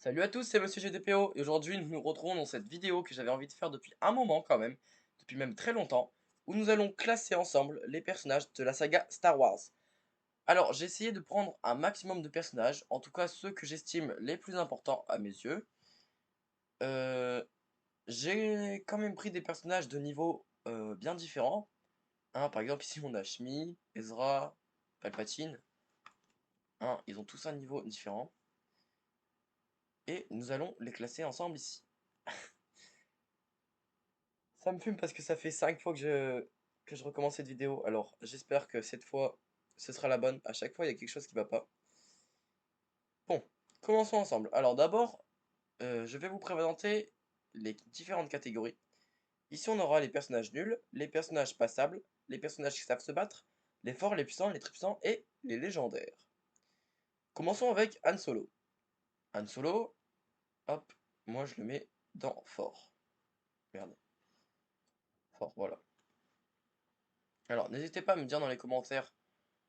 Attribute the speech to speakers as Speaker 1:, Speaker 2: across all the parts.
Speaker 1: Salut à tous, c'est Monsieur GDPO et aujourd'hui nous nous retrouvons dans cette vidéo que j'avais envie de faire depuis un moment quand même, depuis même très longtemps, où nous allons classer ensemble les personnages de la saga Star Wars. Alors j'ai essayé de prendre un maximum de personnages, en tout cas ceux que j'estime les plus importants à mes yeux. Euh, j'ai quand même pris des personnages de niveau bien différents. Hein, par exemple ici on a Shmi, Ezra, Palpatine. Hein, ils ont tous un niveau différent. Et nous allons les classer ensemble ici. Ça me fume parce que ça fait 5 fois que je recommence cette vidéo. Alors, j'espère que cette fois, ce sera la bonne. À chaque fois, il y a quelque chose qui va pas. Bon, commençons ensemble. Alors d'abord, je vais vous présenter les différentes catégories. Ici, on aura les personnages nuls, les personnages passables, les personnages qui savent se battre, les forts, les puissants, les très puissants et les légendaires. Commençons avec Han Solo. Han Solo, hop, moi je le mets dans fort. Merde, fort, voilà. Alors, n'hésitez pas à me dire dans les commentaires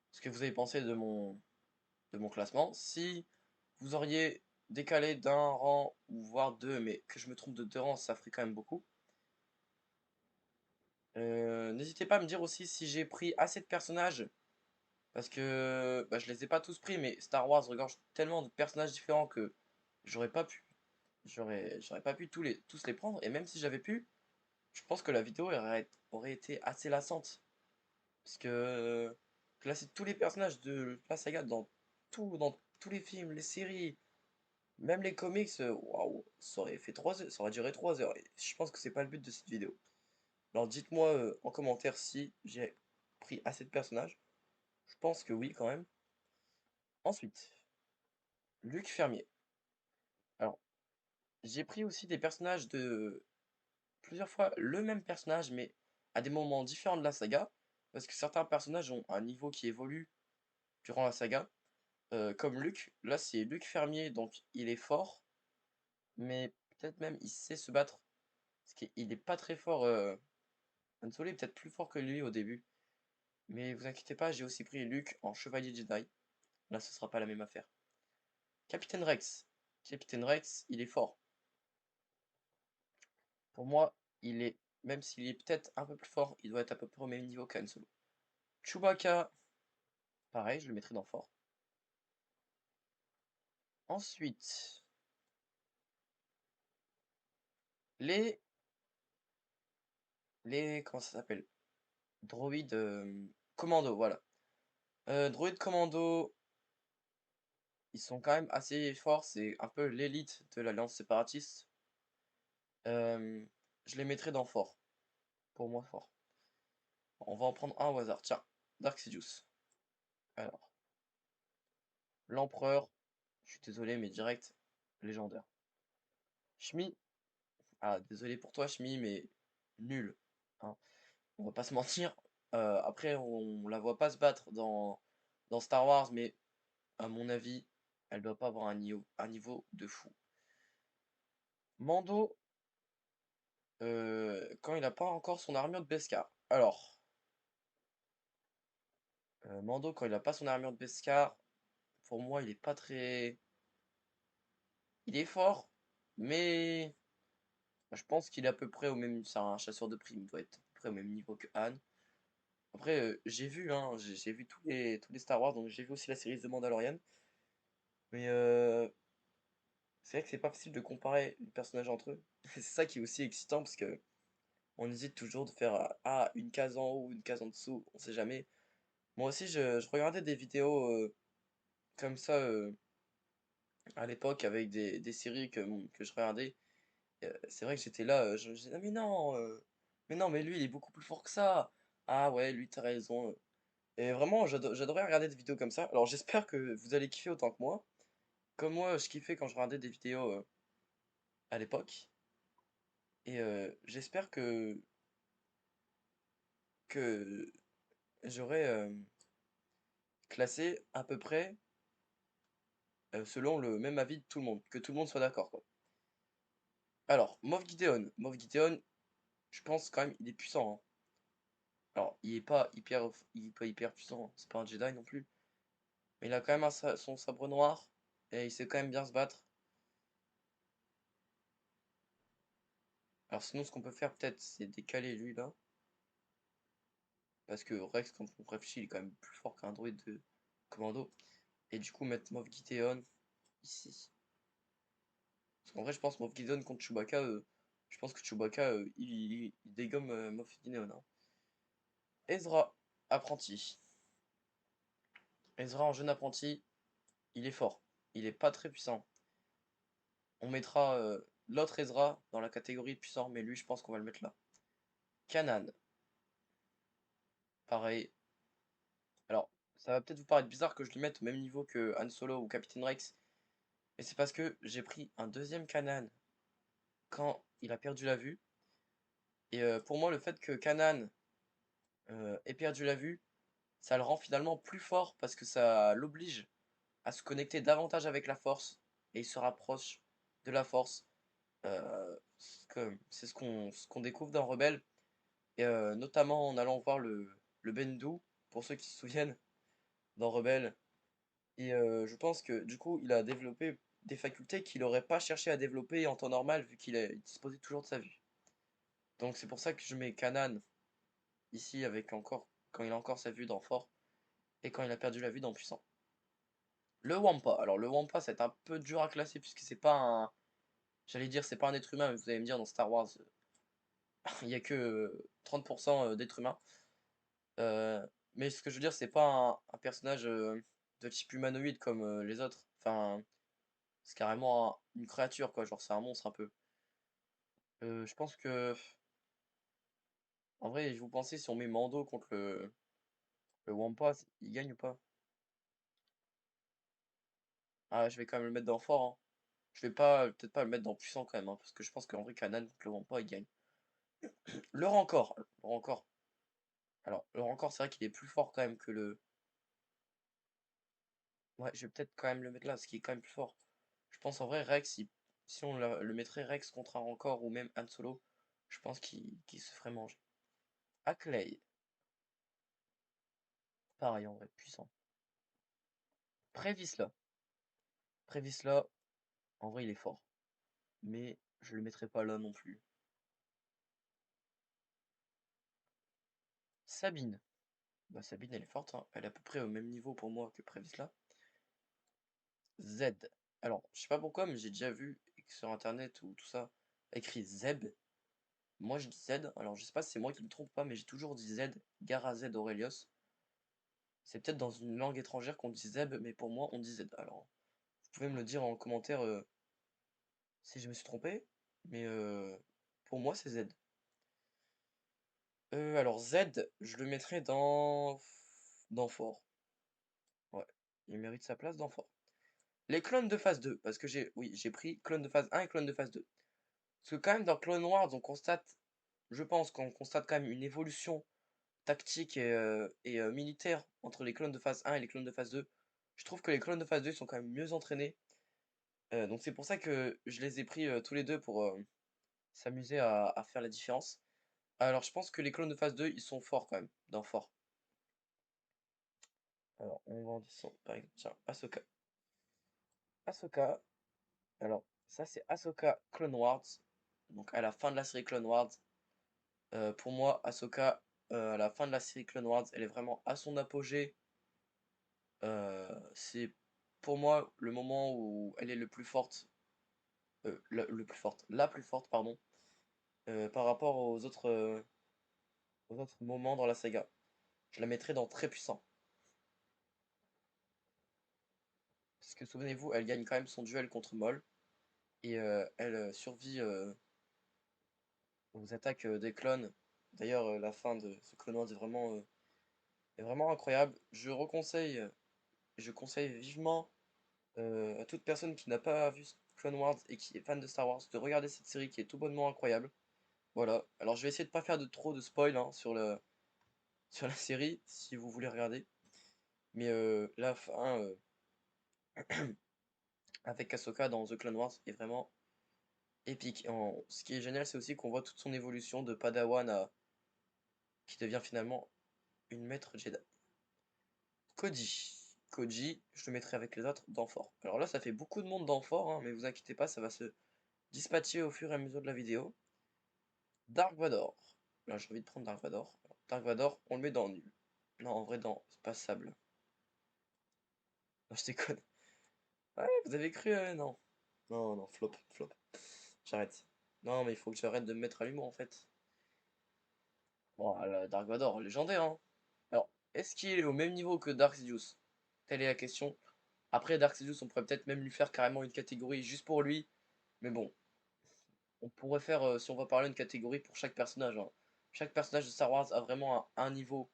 Speaker 1: ce que vous avez pensé de mon classement. Si vous auriez décalé d'un rang ou voire deux, mais que je me trompe de deux rangs, ça ferait quand même beaucoup. N'hésitez pas à me dire aussi si j'ai pris assez de personnages, parce que bah, je les ai pas tous pris, mais Star Wars regorge tellement de personnages différents que j'aurais pas pu, j'aurais pas pu tous les prendre, et même si j'avais pu, je pense que la vidéo aurait été assez lassante, parce que classer tous les personnages de la saga dans tous les films, les séries, même les comics, waouh, ça aurait duré 3 heures. Et je pense que c'est pas le but de cette vidéo. Alors dites-moi en commentaire si j'ai pris assez de personnages. Je pense que oui quand même. Ensuite, Luc Fermier. Alors, j'ai pris aussi des personnages de plusieurs fois le même personnage, mais à des moments différents de la saga. Parce que certains personnages ont un niveau qui évolue durant la saga. Comme Luc, là c'est Luc Fermier, donc il est fort, mais peut-être même il sait se battre. Parce qu'il est pas très fort. Han Solo est peut-être plus fort que lui au début. Mais vous inquiétez pas, j'ai aussi pris Luke en chevalier Jedi. Là, ce sera pas la même affaire. Capitaine Rex. Capitaine Rex, il est fort. Pour moi, même s'il est peut-être un peu plus fort, il doit être à peu près au même niveau qu'Han Solo. Chewbacca, pareil, je le mettrai dans fort. Ensuite, les, comment ça s'appelle? Droïdes commando, voilà. Droïdes commando, ils sont quand même assez forts, c'est un peu l'élite de l'Alliance séparatiste. Euh, je les mettrai dans fort. Pour moi, fort. On va en prendre un au hasard. Tiens, Dark Sidious. Alors, l'Empereur. Je suis désolé, mais direct, légendaire. Shmi. Ah, désolé pour toi, Shmi, mais nul. Hein. On va pas se mentir. Après, on la voit pas se battre dans Star Wars, mais à mon avis, elle doit pas avoir un niveau de fou. Mando, quand il a pas encore son armure de Beskar. Alors, Mando, quand il a pas son armure de Beskar, pour moi, il est pas très. Il est fort, mais je pense qu'il est à peu près au même. C'est un chasseur de primes, il doit être à peu près au même niveau que Han. Après, j'ai vu, hein, j'ai vu tous les Star Wars, donc j'ai vu aussi la série The Mandalorian. Mais c'est vrai que c'est pas facile de comparer les personnages entre eux. C'est ça qui est aussi excitant parce que on hésite toujours de faire une case en haut ou une case en dessous, on sait jamais. Moi aussi, je regardais des vidéos comme ça à l'époque avec des séries que je regardais. C'est vrai que j'étais là, je me disais: «Ah mais non, mais lui il est beaucoup plus fort que ça! Ah ouais, lui t'as raison». Et vraiment j'adorais regarder des vidéos comme ça. Alors j'espère que vous allez kiffer autant que moi. Comme moi, je kiffais quand je regardais des vidéos, à l'époque. Et j'espère que j'aurai, classé à peu près, selon le même avis de tout le monde, que tout le monde soit d'accord, quoi. Alors, Moff Gideon. Moff Gideon, je pense quand même il est puissant, hein. Alors, il est pas hyper puissant, hein, c'est pas un Jedi non plus. Mais il a quand même son sabre noir et il sait quand même bien se battre. Alors sinon, ce qu'on peut faire peut-être, c'est décaler lui là. Parce que Rex, quand on réfléchit, il est quand même plus fort qu'un druide de commando. Et du coup, mettre Moff Gideon ici. Parce qu'en vrai, je pense Moff Gideon contre Chewbacca, je pense que Chewbacca, il dégomme Moff Gideon, hein. Ezra, apprenti. Ezra en jeune apprenti, il est fort. Il est pas très puissant. On mettra l'autre Ezra dans la catégorie puissant, mais lui, je pense qu'on va le mettre là. Kanan, pareil. Alors, ça va peut-être vous paraître bizarre que je le mette au même niveau que Han Solo ou Captain Rex, mais c'est parce que j'ai pris un deuxième Kanan quand il a perdu la vue. Et pour moi, le fait que Kanan ait perdu la vue, ça le rend finalement plus fort parce que ça l'oblige à se connecter davantage avec la force et il se rapproche de la force. C'est ce qu'on découvre dans Rebelle, et notamment en allant voir le Bendu, pour ceux qui se souviennent, dans Rebelle. Et je pense que du coup, il a développé des facultés qu'il n'aurait pas cherché à développer en temps normal vu il disposait toujours de sa vue. Donc c'est pour ça que je mets Kanan ici avec encore quand il a encore sa vue dans Fort et quand il a perdu la vue dans Puissant. Le Wampa. Alors le Wampa, c'est un peu dur à classer puisque c'est pas un, j'allais dire c'est pas un être humain, mais vous allez me dire dans Star Wars, il y a que 30% d'êtres humains. Mais ce que je veux dire, c'est pas un personnage de type humanoïde comme les autres. Enfin, c'est carrément une créature quoi, genre c'est un monstre un peu. Je pense que en vrai, je vous pensez si on met Mando contre le Wampa, il gagne ou pas? Ah, je vais quand même le mettre dans fort, hein. Je vais pas, peut-être pas le mettre dans puissant quand même, hein, parce que je pense qu'en vrai, Kanan contre le Wampa, il gagne. Le Rancor, le Rancor. Alors, le Rancor, c'est vrai qu'il est plus fort quand même que le. Ouais, je vais peut-être quand même le mettre là, parce qu'il est quand même plus fort. Je pense en vrai, Rex, si on le mettrait Rex contre un Rancor ou même Han Solo, je pense qu'il se ferait manger. Ackley, pareil en vrai, puissant. Prévisla. Prévisla, en vrai, il est fort. Mais je le mettrai pas là non plus. Sabine. Bah, Sabine, elle est forte, hein. Elle est à peu près au même niveau pour moi que Prévisla. Z. Alors, je sais pas pourquoi, mais j'ai déjà vu sur internet ou tout ça écrit Zeb. Moi, je dis Z. Alors, je sais pas si c'est moi qui me trompe pas, mais j'ai toujours dit Z. Gare Z Aurelios. C'est peut-être dans une langue étrangère qu'on dit Zeb, mais pour moi, on dit Z. Alors, vous pouvez me le dire en commentaire si je me suis trompé, mais pour moi, c'est Z. Alors, Z, je le mettrais dans Fort. Ouais, il mérite sa place dans Fort. Les clones de phase 2, parce que j'ai pris clone de phase 1 et clone de phase 2. Parce que quand même dans Clone Wars, je pense qu'on constate quand même une évolution tactique et militaire entre les clones de phase 1 et les clones de phase 2. Je trouve que les clones de phase 2 sont quand même mieux entraînés. Donc c'est pour ça que je les ai pris tous les deux pour s'amuser à faire la différence. Alors je pense que les clones de phase 2, ils sont forts quand même, dans fort. Alors on va en descendre, par exemple, tiens, Ahsoka. Ahsoka, alors ça c'est Ahsoka Clone Wars, donc à la fin de la série Clone Wars. Pour moi, Ahsoka, à la fin de la série Clone Wars, elle est vraiment à son apogée. C'est pour moi le moment où elle est le plus forte, le plus forte, la plus forte, pardon, par rapport aux autres moments dans la saga. Je la mettrais dans très puissant. Parce que souvenez-vous, elle gagne quand même son duel contre Maul et elle survit aux attaques des clones. D'ailleurs, la fin de ce Clone Wars est vraiment incroyable. Je conseille vivement à toute personne qui n'a pas vu Clone Wars et qui est fan de Star Wars de regarder cette série qui est tout bonnement incroyable. Voilà. Alors je vais essayer de pas faire de trop de spoil hein, sur la série si vous voulez regarder. Mais la fin avec Ahsoka dans The Clone Wars est vraiment épique. Ce qui est génial, c'est aussi qu'on voit toute son évolution de Padawan à qui devient finalement une maître Jedi. Cody. Cody, je le mettrai avec les autres dans Fort. Alors là, ça fait beaucoup de monde dans Fort, hein, mais vous inquiétez pas, ça va se dispatcher au fur et à mesure de la vidéo. Dark Vador. Là, j'ai envie de prendre Dark Vador. Dark Vador, on le met dans nul. Non, en vrai, dans passable. Non, je déconne. Ouais, vous avez cru, non. Non, non, flop, flop. J'arrête. Non, mais il faut que j'arrête de me mettre à l'humour, en fait. Bon, Dark Vador, légendaire, hein. Alors, est-ce qu'il est au même niveau que Dark Sidious? Telle est la question. Après, Dark Sidious, on pourrait peut-être même lui faire carrément une catégorie juste pour lui. Mais bon, on pourrait faire, si on va parler, une catégorie pour chaque personnage, hein. Chaque personnage de Star Wars a vraiment un niveau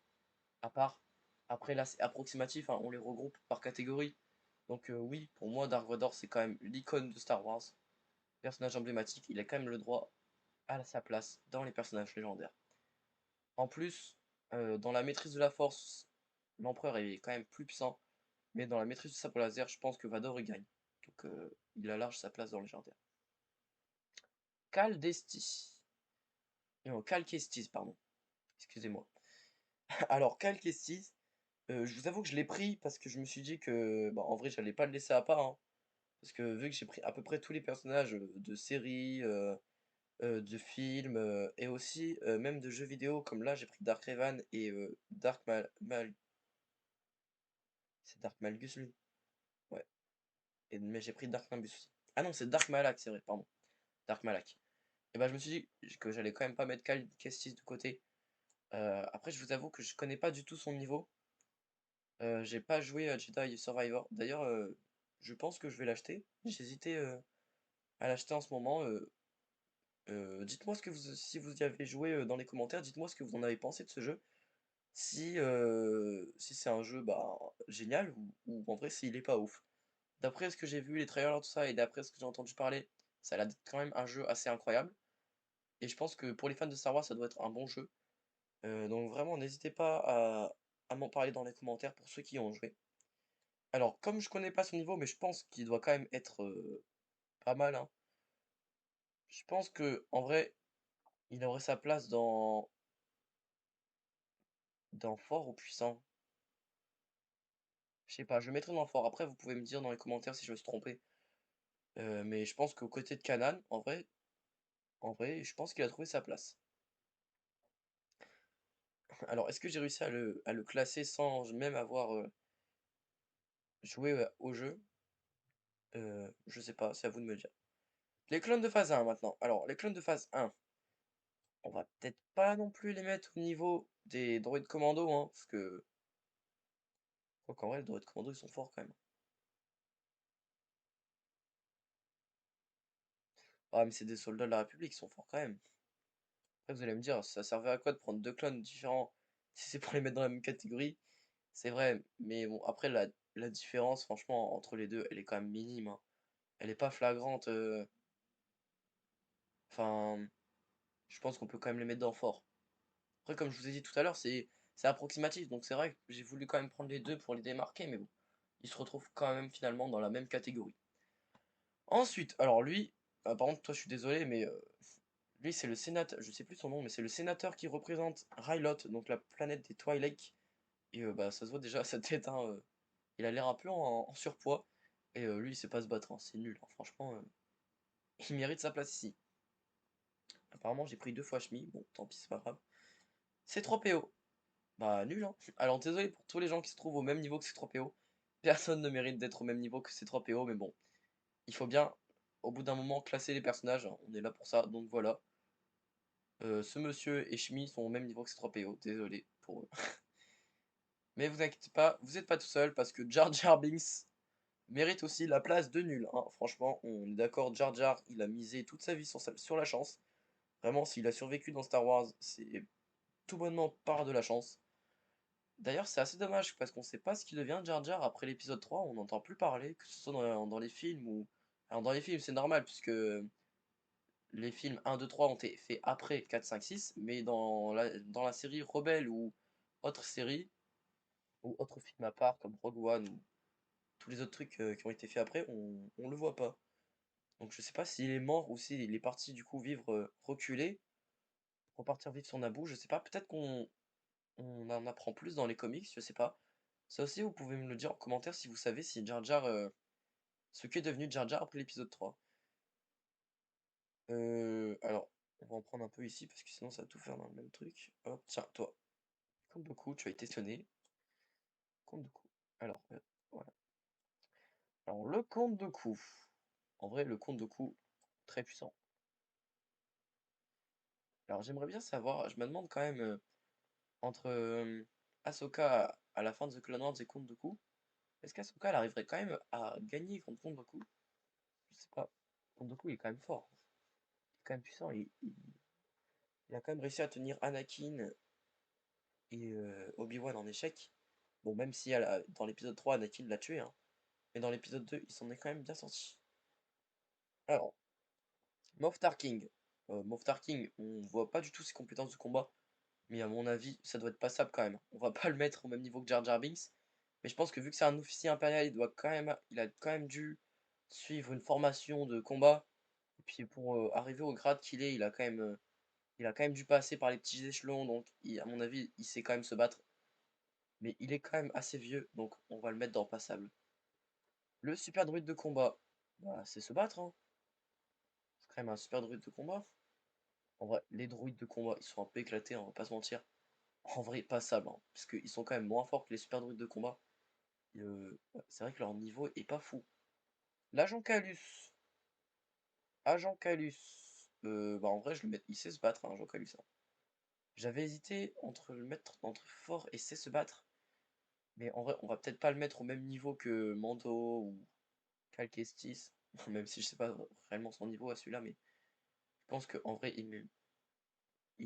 Speaker 1: à part. Après, là, c'est approximatif, hein, on les regroupe par catégorie. Donc, oui, pour moi, Dark Vador, c'est quand même l'icône de Star Wars. Personnage emblématique, il a quand même le droit à sa place dans les personnages légendaires. En plus, dans la maîtrise de la force, l'empereur est quand même plus puissant. Mais dans la maîtrise du sabre laser, je pense que Vador il gagne. Donc, il a large sa place dans le légendaire. Cal Desti. Non, Cal Kestis, pardon. Excusez-moi. Alors, Cal Kestis, je vous avoue que je l'ai pris parce que je me suis dit que, bah, en vrai, j'allais pas le laisser à part, hein. Parce que vu que j'ai pris à peu près tous les personnages de séries, de films, et aussi même de jeux vidéo, comme là, j'ai pris Dark Revan et c'est Dark Malgus, lui? Ouais. Mais j'ai pris Dark Nimbus aussi. Ah non, c'est Dark Malak, c'est vrai, pardon. Dark Malak. Et bah, je me suis dit que j'allais quand même pas mettre Cal Kestis de côté. Après, je vous avoue que je connais pas du tout son niveau. J'ai pas joué à Jedi Survivor. D'ailleurs, je pense que je vais l'acheter. J'hésitais à l'acheter en ce moment. Dites-moi ce que si vous y avez joué dans les commentaires, dites-moi ce que vous en avez pensé de ce jeu. Si c'est un jeu bah, génial ou en vrai s'il est pas ouf. D'après ce que j'ai vu, les trailers, tout ça, et d'après ce que j'ai entendu parler, ça a l'air d'être quand même un jeu assez incroyable. Et je pense que pour les fans de Star Wars, ça doit être un bon jeu. Donc vraiment, n'hésitez pas à m'en parler dans les commentaires pour ceux qui y ont joué. Alors, comme je connais pas son niveau, mais je pense qu'il doit quand même être pas mal, hein. Je pense que en vrai, il aurait sa place dans fort ou puissant. Je sais pas, je le mettrai dans fort. Après, vous pouvez me dire dans les commentaires si je me suis trompé. Mais je pense qu'aux côtés de Kanan, en vrai, je pense qu'il a trouvé sa place. Alors, est-ce que j'ai réussi à le classer sans même avoir joué au jeu? Je sais pas, c'est à vous de me le dire. Les clones de phase 1 maintenant. Alors, les clones de phase 1, on va peut-être pas non plus les mettre au niveau des droïdes commando, hein, parce que, quoi qu'en vrai, les droïdes commando, ils sont forts quand même. Ah, mais c'est des soldats de la République, ils sont forts quand même. Après, vous allez me dire, ça servait à quoi de prendre deux clones différents si c'est pour les mettre dans la même catégorie? C'est vrai, mais bon, après, la différence, franchement, entre les deux, elle est quand même minime, hein. Elle est pas flagrante. Enfin, je pense qu'on peut quand même les mettre dans fort. Après, comme je vous ai dit tout à l'heure, c'est approximatif, donc c'est vrai que j'ai voulu quand même prendre les deux pour les démarquer, mais bon, ils se retrouvent quand même finalement dans la même catégorie. Ensuite, alors lui, par contre, toi, je suis désolé, mais lui, c'est le sénateur, je sais plus son nom, mais c'est le sénateur qui représente Rylot, donc la planète des Twi'lek. Et bah, ça se voit déjà à sa tête, hein, il a l'air un peu en surpoids, et lui, il sait pas se battre, hein, c'est nul, hein, franchement, il mérite sa place ici. Apparemment, j'ai pris deux fois Shmi, bon, tant pis, c'est pas grave. C3PO. Bah nul, hein. Alors désolé pour tous les gens qui se trouvent au même niveau que C3PO. Personne ne mérite d'être au même niveau que C3PO, mais bon, il faut bien, au bout d'un moment, classer les personnages, hein. On est là pour ça, donc voilà. Ce monsieur et Shmi sont au même niveau que C3PO, désolé pour eux. Mais vous inquiétez pas, vous n'êtes pas tout seul, parce que Jar Jar Binks mérite aussi la place de nul, hein. Franchement, on est d'accord, Jar Jar, il a misé toute sa vie sur la chance. Vraiment, s'il a survécu dans Star Wars, c'est tout bonnement par de la chance. D'ailleurs, c'est assez dommage parce qu'on sait pas ce qu'il devient de Jar Jar après l'épisode 3, on n'entend plus parler, que ce soit dans les films ou. Alors, dans les films, c'est normal puisque les films 1, 2, 3 ont été faits après 4, 5, 6, mais dans la série Rebelle ou autre série, ou autre film à part comme Rogue One ou tous les autres trucs qui ont été faits après, on le voit pas. Donc, je sais pas s'il est mort ou s'il est parti du coup vivre reculé, repartir vivre sur Naboo, je sais pas, peut-être qu'on en apprend plus dans les comics, je sais pas. Ça aussi, vous pouvez me le dire en commentaire si vous savez si Jar Jar, ce qu'est devenu Jar Jar après l'épisode 3. Alors, On va en prendre un peu ici parce que sinon ça va tout faire dans le même truc. Hop, tiens, toi. Compte de coup, tu vas été sonné. Compte de coup. Alors, voilà. Alors, le compte de coup. En vrai, le compte de coup, très puissant. Alors, j'aimerais bien savoir, je me demande quand même, entre Ahsoka à la fin de The Clone Wars et compte de coup, est-ce qu'Ahsoka elle arriverait quand même à gagner contre compte de coup? Je sais pas. Compte de coup, il est quand même fort. Il est quand même puissant. Il a quand même réussi à tenir Anakin et Obi-Wan en échec. Bon, même si dans l'épisode 3, Anakin l'a tué, hein. Mais dans l'épisode 2, il s'en est quand même bien sorti. Alors, Moff Tarking. Moff Tarking, on voit pas du tout ses compétences de combat, mais à mon avis, ça doit être passable quand même. On va pas le mettre au même niveau que Jar Jar Binks, mais je pense que vu que c'est un officier impérial, il a quand même dû suivre une formation de combat. Et puis pour arriver au grade qu'il est, il a quand même dû passer par les petits échelons, donc à mon avis, il sait quand même se battre. Mais il est quand même assez vieux, donc on va le mettre dans passable. Le super druide de combat, bah c'est se battre, hein. C'est quand même un super druide de combat. En vrai, les druides de combat, ils sont un peu éclatés, on va pas se mentir. En vrai, passable, hein, parce qu'ils sont quand même moins forts que les super druides de combat. Ouais, c'est vrai que leur niveau est pas fou. L'agent Calus. Agent Calus. Bah en vrai, il sait se battre, hein, agent Calus, hein. J'avais hésité entre le mettre entre fort et sait se battre. Mais en vrai, on va peut-être pas le mettre au même niveau que Mando ou Cal Kestis. Même si je sais pas réellement son niveau à celui-là, mais je pense qu'en vrai, il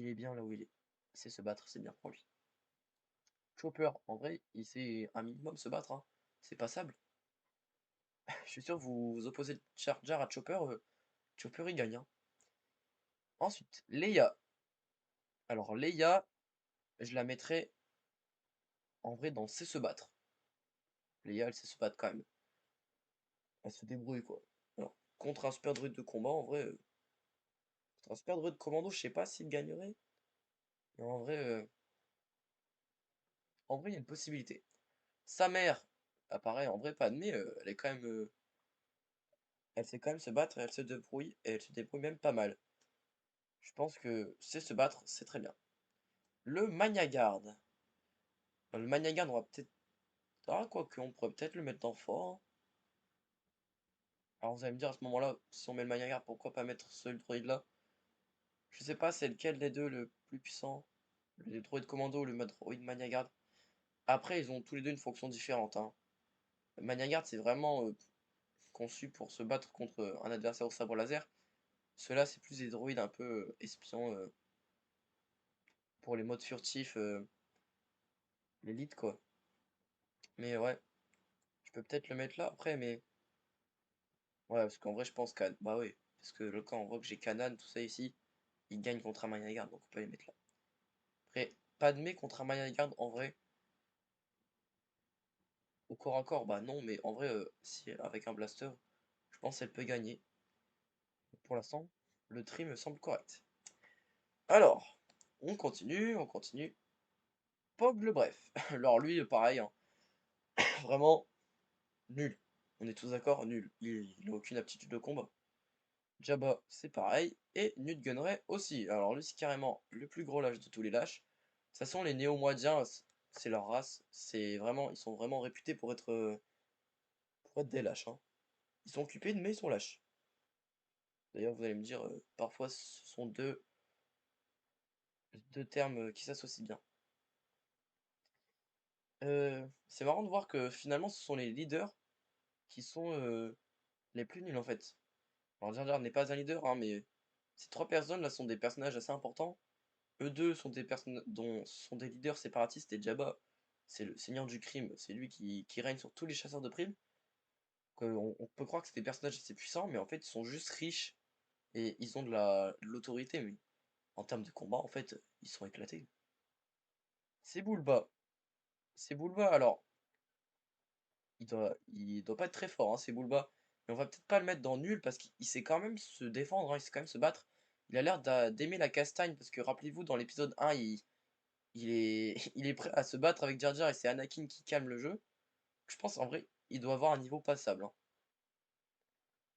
Speaker 1: est bien là où il est. Il sait se battre, c'est bien pour lui. Chopper, en vrai, il sait un minimum se battre, hein. C'est passable. Je suis sûr que vous opposez Jar Jar à Chopper, Chopper il gagne, hein. Ensuite, Leia. Alors Leia, je la mettrais en vrai dans sait se battre. Leia, elle sait se battre quand même. Elle se débrouille quoi. Alors, contre un super druide de combat, en vrai, contre un super druide commando, je sais pas s'il gagnerait. Mais en vrai, il y a une possibilité. Sa mère, apparaît en vrai, pas admis, elle est quand même, elle sait quand même se battre, et elle se débrouille, et elle se débrouille même pas mal. Je pense que c'est se battre, c'est très bien. Le Magna-Garde. Le Magna-Garde, on va peut-être. Ah, quoique, on pourrait peut-être le mettre dans fort, hein. Alors vous allez me dire à ce moment-là, si on met le Magna-Garde, pourquoi pas mettre ce droïde-là? Je sais pas c'est lequel des deux le plus puissant. Le droïde commando ou le droïde Magna-Garde. Après, ils ont tous les deux une fonction différente, hein. Le Magna-Garde, c'est vraiment conçu pour se battre contre un adversaire au sabre laser. Ceux-là, c'est plus des droïdes un peu espions pour les modes furtifs, l'élite, quoi. Mais ouais, je peux peut-être le mettre là après, mais ouais, parce qu'en vrai, je pense qu'à. Bah oui, parce que le camp, on voit que j'ai Kanan, tout ça ici, il gagne contre un Magna-Garde, donc on peut les mettre là. Après, Padmé contre un Magna-Garde, en vrai, au corps à corps, bah non, mais en vrai, si avec un blaster, je pense qu'elle peut gagner. Pour l'instant, le tri me semble correct. Alors, on continue, on continue. Pog le bref. Alors lui, pareil, hein, vraiment nul. On est tous d'accord, nul. Il a aucune aptitude de combat. Jabba, c'est pareil. Et Newt Gunray aussi. Alors lui, c'est carrément le plus gros lâche de tous les lâches. De toute façon, les Néo-Moidiens, c'est leur race. C'est vraiment, ils sont vraiment réputés pour être des lâches, hein. Ils sont occupés, mais ils sont lâches. D'ailleurs, vous allez me dire, parfois, ce sont deux termes qui s'associent bien. C'est marrant de voir que finalement, ce sont les leaders qui sont les plus nuls en fait. Alors Jar Jar n'est pas un leader, hein, mais ces trois personnes là sont des personnages assez importants. Eux deux sont des personnes dont sont des leaders séparatistes et Jabba, c'est le seigneur du crime, c'est lui qui règne sur tous les chasseurs de primes. On peut croire que c'est des personnages assez puissants, mais en fait ils sont juste riches et ils ont de l'autorité, mais en termes de combat, en fait, ils sont éclatés. C'est Bulba. C'est Bulba, alors, il doit pas être très fort, hein, c'est Bulba. Mais on va peut-être pas le mettre dans nul parce qu'il sait quand même se défendre, hein, il sait quand même se battre. Il a l'air d'aimer la castagne parce que rappelez-vous, dans l'épisode 1, il est prêt à se battre avec Jar Jar et c'est Anakin qui calme le jeu. Je pense en vrai, il doit avoir un niveau passable, hein.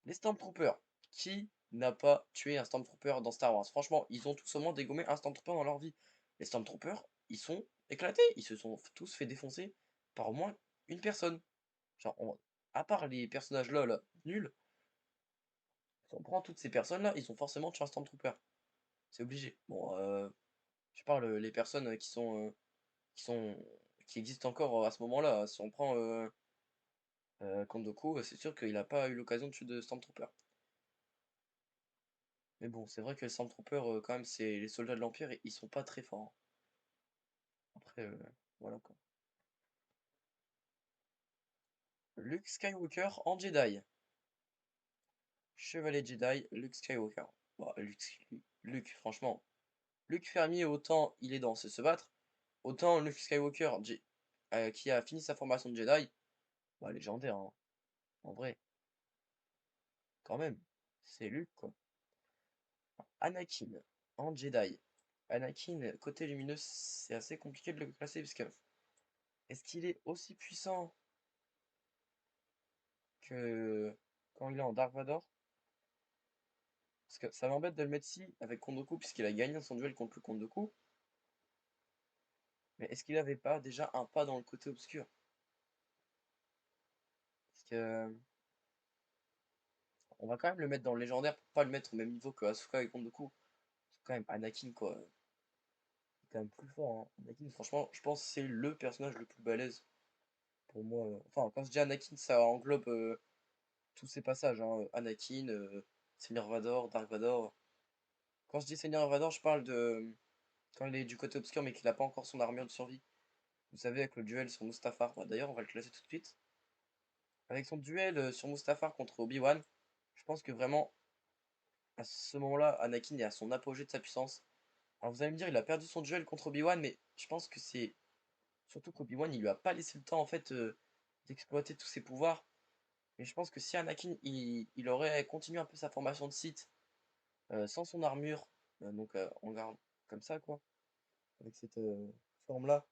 Speaker 1: Les Stormtroopers, qui n'a pas tué un Stormtrooper dans Star Wars. Franchement, ils ont tous au moins dégommé un Stormtrooper dans leur vie. Les Stormtroopers, ils sont éclatés. Ils se sont tous fait défoncer par au moins une personne. Genre, à part les personnages là, nuls, si on prend toutes ces personnes-là, ils ont forcément tué un Stormtrooper. C'est obligé. Bon, je parle les personnes qui sont, qui existent encore à ce moment-là. Si on prend Kondoku, c'est sûr qu'il n'a pas eu l'occasion de tuer de Stormtrooper. Mais bon, c'est vrai que les Stormtroopers, quand même, c'est les soldats de l'Empire et ils sont pas très forts, hein. Après, voilà quoi. Luke Skywalker en Jedi. Chevalier Jedi, Luke Skywalker. Bon, Luke, franchement. Luke Fermier, autant il est dans se battre, autant Luke Skywalker, qui a fini sa formation de Jedi, bah, légendaire, hein, en vrai, quand même. C'est Luke, quoi. Anakin en Jedi. Anakin, côté lumineux, c'est assez compliqué de le classer, parce que est-ce qu'il est aussi puissant que quand il est en Dark Vador? Parce que ça m'embête de le mettre ici avec Kondoku, puisqu'il a gagné son duel contre le Kondoku. Mais est-ce qu'il avait pas déjà un pas dans le côté obscur? Parce que on va quand même le mettre dans le légendaire pour pas le mettre au même niveau que Asuka et Kondoku. C'est quand même Anakin, quoi. C'est quand même plus fort, hein. Anakin, franchement, je pense que c'est le personnage le plus balèze pour moi. Enfin, quand je dis Anakin, ça englobe tous ces passages, hein. Anakin, Seigneur Vador, Dark Vador. Quand je dis Seigneur Vador, je parle de quand il est du côté obscur mais qu'il n'a pas encore son armure de survie. Vous savez, avec le duel sur Mustafar. Bah, d'ailleurs, on va le classer tout de suite. Avec son duel sur Mustafar contre Obi-Wan, je pense que vraiment, à ce moment-là, Anakin est à son apogée de sa puissance. Alors vous allez me dire, il a perdu son duel contre Obi-Wan, mais je pense que c'est surtout qu'Obi-Wan, il lui a pas laissé le temps en fait d'exploiter tous ses pouvoirs. Mais je pense que si Anakin, il aurait continué un peu sa formation de Sith sans son armure, donc en garde comme ça quoi, avec cette forme-là,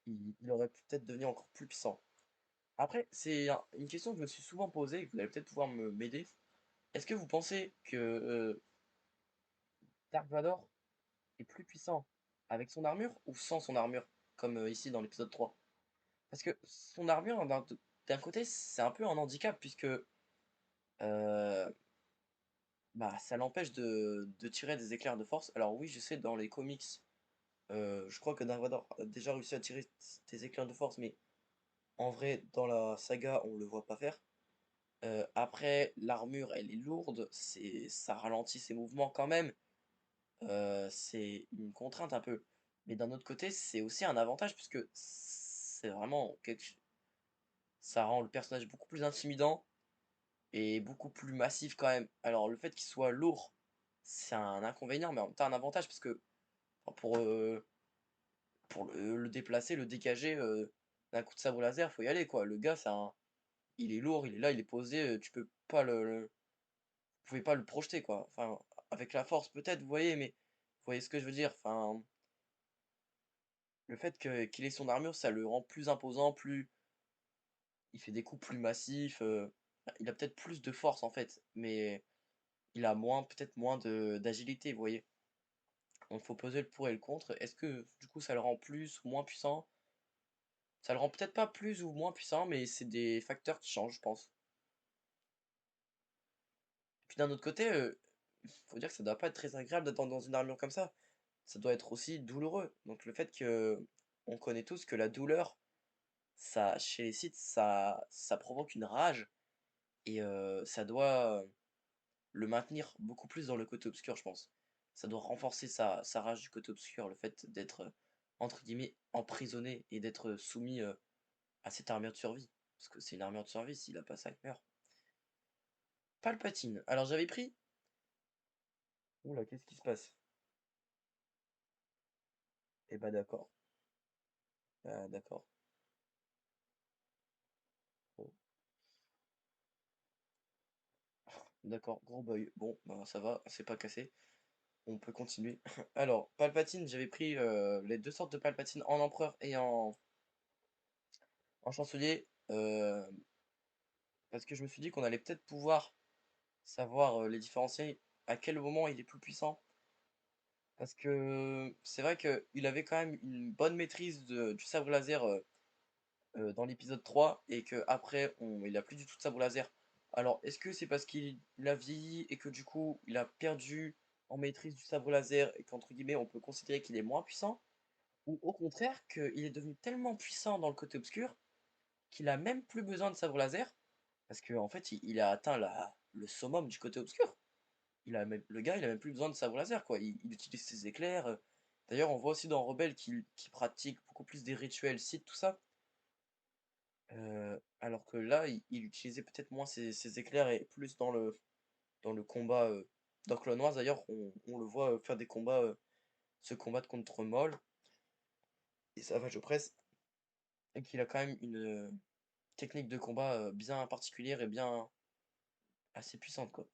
Speaker 1: il aurait pu peut-être devenir encore plus puissant. Après, c'est une question que je me suis souvent posée et que vous allez peut-être pouvoir m'aider. Est-ce que vous pensez que Dark Vador est plus puissant avec son armure ou sans son armure, comme ici dans l'épisode 3? Parce que son armure, d'un côté, c'est un peu un handicap, puisque bah, ça l'empêche de tirer des éclairs de force. Alors oui, je sais, dans les comics, je crois que Dark Vador a déjà réussi à tirer des éclairs de force, mais en vrai, dans la saga, on le voit pas faire. Après, l'armure, elle est lourde, ça ralentit ses mouvements quand même. C'est une contrainte un peu. Mais d'un autre côté, c'est aussi un avantage puisque c'est vraiment ça rend le personnage beaucoup plus intimidant et beaucoup plus massif quand même. Alors le fait qu'il soit lourd, c'est un inconvénient, mais en même temps un avantage parce que enfin, pour le déplacer, le dégager d'un coup de sabre laser, faut y aller quoi. Le gars, il est lourd, il est là, il est posé, tu peux pas vous pouvez pas le projeter quoi. Enfin, avec la force peut-être, vous voyez, mais vous voyez ce que je veux dire. Enfin, le fait qu'il ait son armure, ça le rend plus imposant, il fait des coups plus massifs, il a peut-être plus de force en fait, mais il a peut-être moins de d'agilité, vous voyez. Donc faut poser le pour et le contre. Est-ce que du coup ça le rend plus ou moins puissant? Ça le rend peut-être pas plus ou moins puissant, mais c'est des facteurs qui changent, je pense. Puis d'un autre côté, faut dire que ça doit pas être très agréable d'être dans une armure comme ça. Ça doit être aussi douloureux. Donc le fait que on connaît tous que la douleur, ça, chez les Sith, ça provoque une rage et ça doit le maintenir beaucoup plus dans le côté obscur, je pense. Ça doit renforcer sa rage du côté obscur, le fait d'être, entre guillemets, emprisonné et d'être soumis à cette armure de survie. Parce que c'est une armure de survie, s'il a pas ça, il meurt. Palpatine. Alors j'avais pris. Oula, qu'est-ce qui se passe? Eh bah d'accord. D'accord. Bon. D'accord, gros boy. Bon, bah ça va, c'est pas cassé. On peut continuer. Alors, Palpatine, j'avais pris les deux sortes de Palpatine en empereur et en chancelier. Parce que je me suis dit qu'on allait peut-être pouvoir savoir les différencier à quel moment il est plus puissant. Parce que c'est vrai qu'il avait quand même une bonne maîtrise du sabre laser dans l'épisode 3 et que après il a plus du tout de sabre laser. Alors est-ce que c'est parce qu'il a vieilli et que du coup il a perdu en maîtrise du sabre laser et qu'entre guillemets on peut considérer qu'il est moins puissant? Ou au contraire qu'il est devenu tellement puissant dans le côté obscur qu'il a même plus besoin de sabre laser parce qu'en fait il a atteint le summum du côté obscur. Le gars, il a même plus besoin de sabre laser, quoi. Il utilise ses éclairs. D'ailleurs, on voit aussi dans Rebelle qu'il pratique beaucoup plus des rituels Sith, tout ça. Alors que là, il utilisait peut-être moins ses éclairs et plus dans le combat. Dans Clone Wars, d'ailleurs, on le voit faire des combats, se combattre contre Maul et Savage Opress, et qu'il a quand même une technique de combat bien particulière et bien assez puissante, quoi.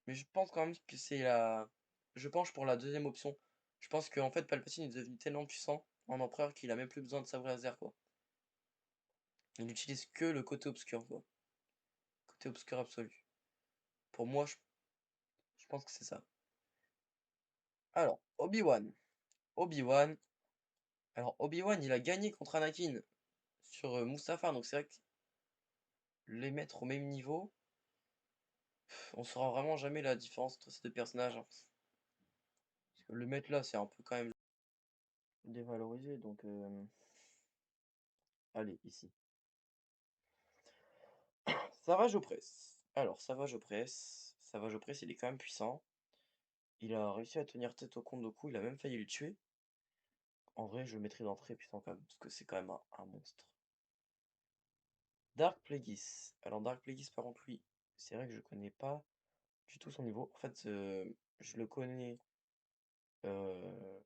Speaker 1: Mais je pense quand même que c'est la. Je penche pour la deuxième option. Je pense qu'en fait Palpatine est devenu tellement puissant en empereur qu'il a même plus besoin de sabre laser quoi. Il n'utilise que le côté obscur quoi. Côté obscur absolu. Pour moi, je pense que c'est ça. Alors, Obi-Wan. Obi-Wan. Alors, Obi-Wan, il a gagné contre Anakin sur Mustafar, donc c'est vrai que les mettre au même niveau, on saura vraiment jamais la différence entre ces deux personnages, hein. Parce que le mettre là, c'est un peu quand même dévalorisé, donc allez, ici. Savage Opress. Alors, Savage Opress. Savage Opress, il est quand même puissant. Il a réussi à tenir tête au Kondoku, il a même failli le tuer. En vrai, je le mettrais dans très puissant quand même, parce que c'est quand même un monstre. Dark Plagueis. Alors, Dark Plagueis, par contre, lui, c'est vrai que je connais pas du tout son niveau. En fait, je le connais euh,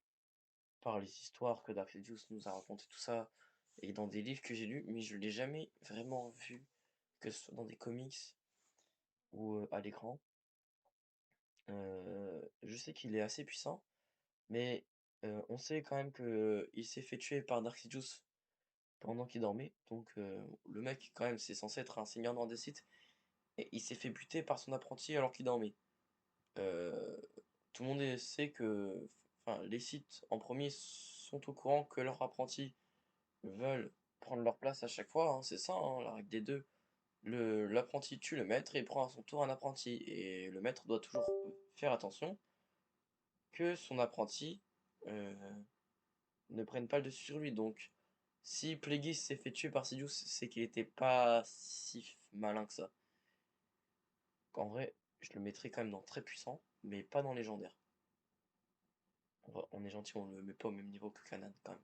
Speaker 1: par les histoires que Dark Plagueis nous a raconté tout ça, et dans des livres que j'ai lus, mais je l'ai jamais vraiment vu, que ce soit dans des comics ou à l'écran. Je sais qu'il est assez puissant, mais on sait quand même que il s'est fait tuer par Dark Sidious pendant qu'il dormait. Donc le mec, quand même, c'est censé être un seigneur noir des Sith, et il s'est fait buter par son apprenti alors qu'il dormait. Euh, Tout le monde sait que, enfin, les Sith en premier sont au courant que leurs apprentis veulent prendre leur place à chaque fois, hein, c'est ça, hein, la règle des deux. L'apprenti tue le maître et prend à son tour un apprenti. Et le maître doit toujours faire attention que son apprenti euh, ne prenne pas le dessus sur lui. Donc, si Plagueis s'est fait tuer par Sidious, c'est qu'il était pas si malin que ça. En vrai, je le mettrais quand même dans très puissant, mais pas dans légendaire. On est gentil, on le met pas au même niveau que Kanan quand même.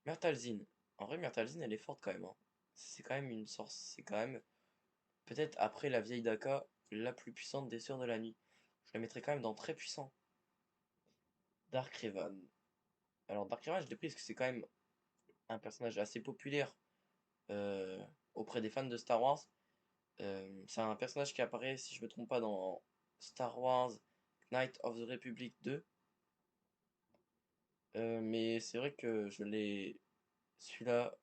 Speaker 1: Myrtalzine. En vrai, Myrtalzine, elle est forte quand même, hein. C'est quand même une sorce. C'est quand même, peut-être après la vieille Daka, la plus puissante des Sœurs de la Nuit. Je la mettrais quand même dans très puissant. Dark Revan. Alors, Dark Revan, je l'ai pris parce que c'est quand même un personnage assez populaire euh, auprès des fans de Star Wars. C'est un personnage qui apparaît, si je me trompe pas, dans Star Wars Knight of the Republic 2. Mais c'est vrai que je l'ai, celui-là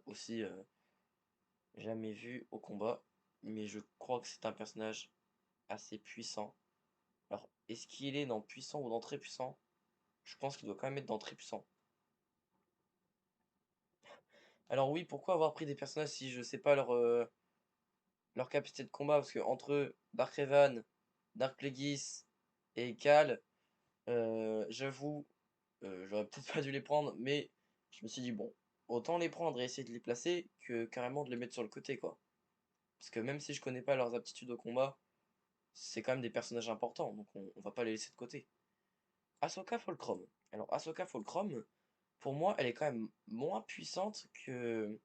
Speaker 1: aussi, jamais vu au combat. Mais je crois que c'est un personnage assez puissant. Alors, est-ce qu'il est dans puissant ou dans très puissant? Je pense qu'il doit quand même être dans très puissant. Alors oui, pourquoi avoir pris des personnages si je sais pas leur capacité de combat? Parce que entre Dark Revan, Dark Plagueis et Cal, j'avoue, j'aurais peut-être pas dû les prendre, mais je me suis dit, bon, autant les prendre et essayer de les placer que carrément de les mettre sur le côté, quoi. Parce que même si je connais pas leurs aptitudes au combat, c'est quand même des personnages importants, donc on va pas les laisser de côté. Ahsoka Fulcrum. Alors, Ahsoka Fulcrum, pour moi, elle est quand même moins puissante que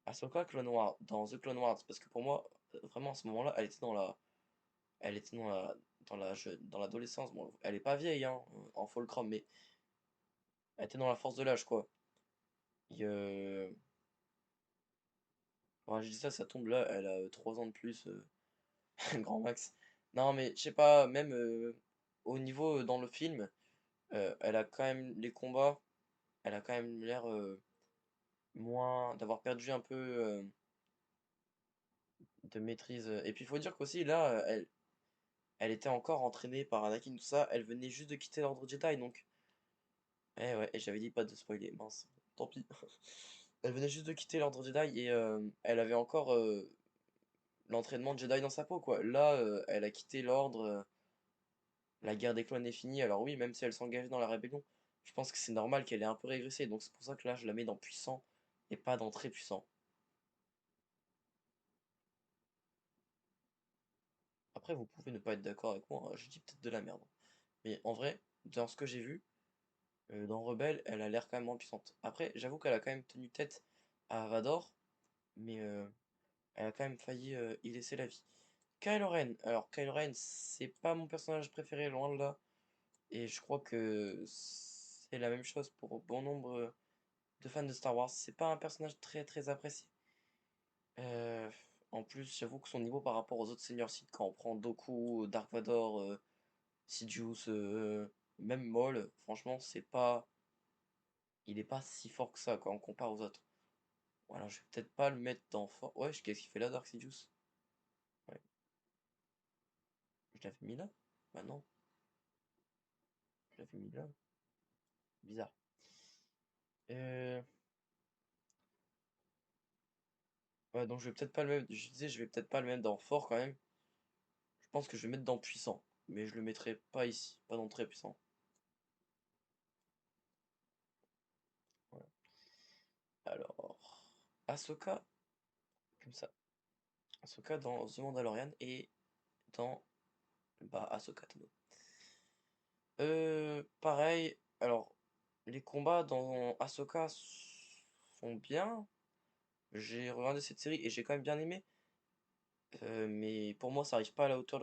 Speaker 1: Ahsoka Clone Wars, dans The Clone Wars, parce que pour moi, vraiment, à ce moment-là, elle était dans l'adolescence. Bon, elle est pas vieille, hein, en Fulcrum, mais elle était dans la force de l'âge, quoi. Et, ouais, je dis ça, ça tombe là, elle a 3 ans de plus, grand max. Non, mais je sais pas, même au niveau dans le film, elle a quand même les combats, elle a quand même l'air moins d'avoir perdu un peu de maîtrise. Et puis il faut dire qu'aussi là, elle était encore entraînée par Anakin, tout ça. Elle venait juste de quitter l'ordre Jedi, donc. Eh ouais, et j'avais dit pas de spoiler, mince. Tant pis. Elle venait juste de quitter l'ordre Jedi et elle avait encore l'entraînement de Jedi dans sa peau, quoi. Là, elle a quitté l'ordre, la guerre des clones est finie. Alors oui, même si elle s'engage dans la rébellion, je pense que c'est normal qu'elle ait un peu régressé. Donc c'est pour ça que là, je la mets dans puissant et pas dans très puissant. Après, vous pouvez ne pas être d'accord avec moi, hein, je dis peut-être de la merde. Mais en vrai, dans ce que j'ai vu, dans Rebelle, elle a l'air quand même moins puissante. Après, j'avoue qu'elle a quand même tenu tête à Vador, mais elle a quand même failli y laisser la vie. Kylo Ren, alors Kylo Ren, c'est pas mon personnage préféré, loin de là. Et je crois que c'est la même chose pour bon nombre de fans de Star Wars. C'est pas un personnage très très apprécié. Euh, En plus, j'avoue que son niveau par rapport aux autres seigneurs Sith, quand on prend Dooku, Dark Vador, Sidious, même Maul, franchement, c'est pas, il est pas si fort que ça quand on compare aux autres. Voilà, je vais peut-être pas le mettre dans fort. Ouais, qu'est-ce qu'il fait là, Dark Sidious? Ouais, je l'avais mis là? Bah non, je l'avais mis là. Bizarre. Euh, Ouais, donc je vais peut-être pas le mettre. Je disais, je vais peut-être pas le mettre dans fort quand même. Je pense que je vais le mettre dans puissant. Mais je le mettrai pas ici, pas dans très puissant. Voilà. Alors, Ahsoka, comme ça. Ahsoka dans The Mandalorian et dans bah, Ahsoka Tano. Pareil, alors, les combats dans Ahsoka sont bien. J'ai regardé cette série et j'ai quand même bien aimé. Mais pour moi, ça arrive pas à la hauteur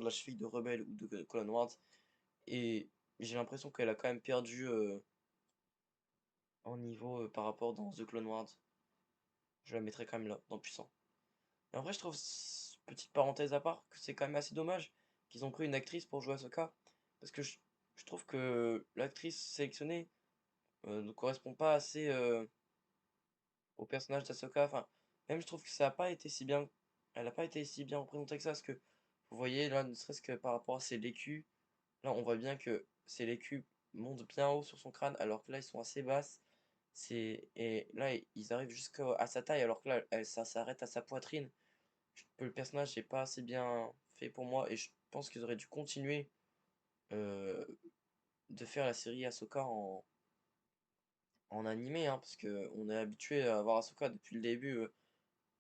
Speaker 1: de la cheville de Rebelle ou de Clone Wars. Et j'ai l'impression qu'elle a quand même perdu en niveau par rapport dans The Clone Wars. Je la mettrais quand même là, dans puissant. Et en vrai, je trouve, petite parenthèse à part, que c'est quand même assez dommage qu'ils ont pris une actrice pour jouer Ahsoka. Parce que je trouve que l'actrice sélectionnée ne correspond pas assez au personnage d'Ahsoka. Enfin, même je trouve que ça a pas été si bien. Elle a pas été si bien représentée que ça. Parce que vous voyez, là, ne serait-ce que par rapport à ses l'écus, là, on voit bien que ses l'écus montent bien haut sur son crâne, alors que là, ils sont assez basses. Et là, ils arrivent jusqu'à sa taille, alors que là, ça s'arrête à sa poitrine. Le personnage n'est pas assez bien fait pour moi, et je pense qu'ils auraient dû continuer euh, de faire la série Ahsoka en animé, hein, parce que on est habitué à voir Ahsoka depuis le début.